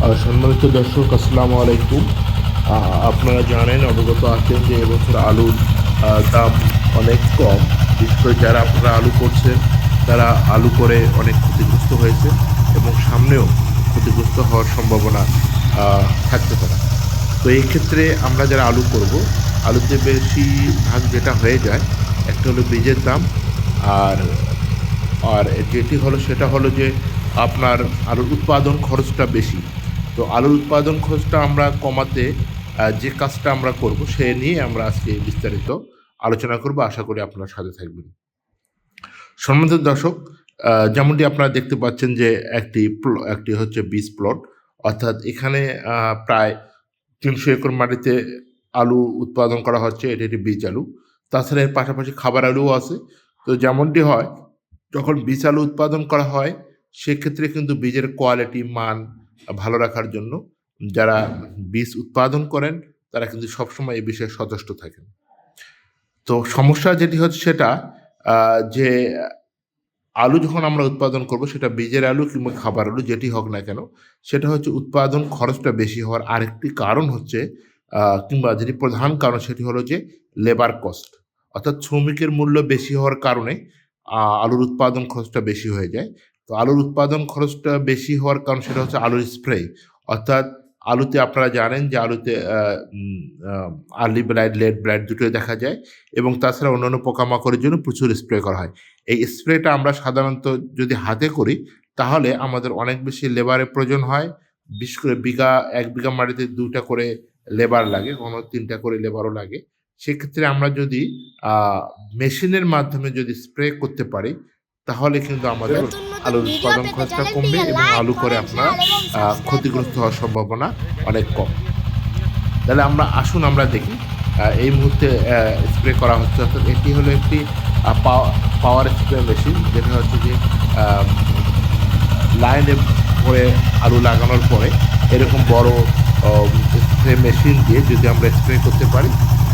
সম্মানিত দর্শক, আসসালামু আলাইকুম। আপনারা জানেন, অবগত আছেন যে এবছর আলুর দাম অনেক কম। বিশেষ করে যারা আপনারা আলু করছেন তারা আলু করে অনেক ক্ষতিগ্রস্ত হয়েছে এবং সামনেও ক্ষতিগ্রস্ত হওয়ার সম্ভাবনা থাকতে পারে। তো এই ক্ষেত্রে আমরা যারা আলু করব, আলুতে বেশি ভাগ যেটা হয়ে যায়, একটা হলো বীজের দাম। আর আর যেটি হলো সেটা হলো যে আপনার আলুর উৎপাদন খরচটা বেশি। তো আলুর উৎপাদন খরচটা আমরা কমাতে যে কাজটা আমরা করব সে নিয়ে আমরা আজকে বিস্তারিত আলোচনা করব। আশা করি আপনারা সাথে থাকবেন। সম্মানিত দর্শক, যেমনটি আপনারা দেখতে পাচ্ছেন যে একটি হচ্ছে বীজ প্লট, অর্থাৎ এখানে প্রায় ৩০০ একর মাটিতে আলু উৎপাদন করা হচ্ছে। এটি একটি বীজ আলু। তাছাড়া এর পাশাপাশি খাবার আলুও আছে। তো যেমনটি হয়, যখন বীজ আলু উৎপাদন করা হয় সেক্ষেত্রে কিন্তু বীজের কোয়ালিটি মান ভালো রাখার জন্য যারা বীজ উৎপাদন করেন তারা কিন্তু সবসময় এই বিষয়ে সচেষ্ট থাকেন। তো সমস্যা যেটি হচ্ছে সেটা যে আলু যখন আমরা উৎপাদন করব, সেটা বীজের আলু কিংবা খাবার আলু যেটি হোক না কেন, সেটা হচ্ছে উৎপাদন খরচটা বেশি হওয়ার আরেকটি কারণ হচ্ছে কিংবা যেটি প্রধান কারণ সেটি হলো যে লেবার কস্ট, অর্থাৎ শ্রমিকের মূল্য বেশি হওয়ার কারণে আলুর উৎপাদন খরচটা বেশি হয়ে যায়। তো আলুর উৎপাদন খরচটা বেশি হওয়ার কারণ সেটা হচ্ছে আলুর স্প্রে, অর্থাৎ আলুতে আপনারা জানেন যে আলুতে আর্লি ব্লাইট, লেট ব্লাইট দুটোই দেখা যায় এবং তাছাড়া অন্যান্য পোকামাকড়ের জন্য প্রচুর স্প্রে করা হয়। এই স্প্রেটা আমরা সাধারণত যদি হাতে করি তাহলে আমাদের অনেক বেশি লেবারের প্রয়োজন হয়। বিশেষ করে ১ বিঘা মাটিতে ২ টা করে লেবার লাগে, কখনো ৩ টা করে লেবারও লাগে। সেক্ষেত্রে আমরা যদি আ মেশিনের মাধ্যমে যদি স্প্রে করতে পারি তাহলে কিন্তু আমাদের নতুন নতুন আলুর ভিডিও উৎপাদন পেতে খরচটা কমবে চ্যানেলটিকে এবং লাইক, আলু করে কমেন্ট, আপনারা শেয়ার এবং সাবস্ক্রাইব ক্ষতিগ্রস্ত করুন। হওয়ার সম্ভাবনা অনেক কম। তাহলে আসুন আমরা দেখি এই মুহূর্তে স্প্রে করা হচ্ছে, অর্থাৎ এটি হলো একটি পাওয়ার স্প্রে মেশিন, যেটা হচ্ছে যে আম লাইনে ভরে আলু লাগানোর পরে এরকম বড় স্প্রে মেশিন দিয়ে যদি আমরা স্প্রে করতে পারি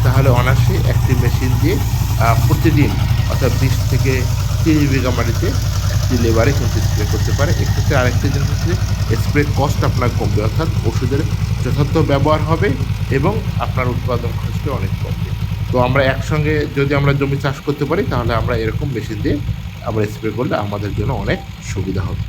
তাহলে অনায়াসে একটি মেশিন দিয়ে প্রতিদিন, অর্থাৎ ২০ থেকে ৩০ বিঘা মাটিতে একটি লেবারে কিন্তু স্প্রে করতে পারে। এক্ষেত্রে আরেকটি জিনিস হচ্ছে স্প্রে কস্ট আপনার কমবে, অর্থাৎ ওষুধের যথার্থ ব্যবহার হবে এবং আপনার উৎপাদন খরচটা অনেক কমবে। তো আমরা একসঙ্গে যদি আমরা জমি চাষ করতে পারি তাহলে আমরা এরকম মেশিন দিয়ে আমরা স্প্রে করলে আমাদের জন্য অনেক সুবিধা হবে।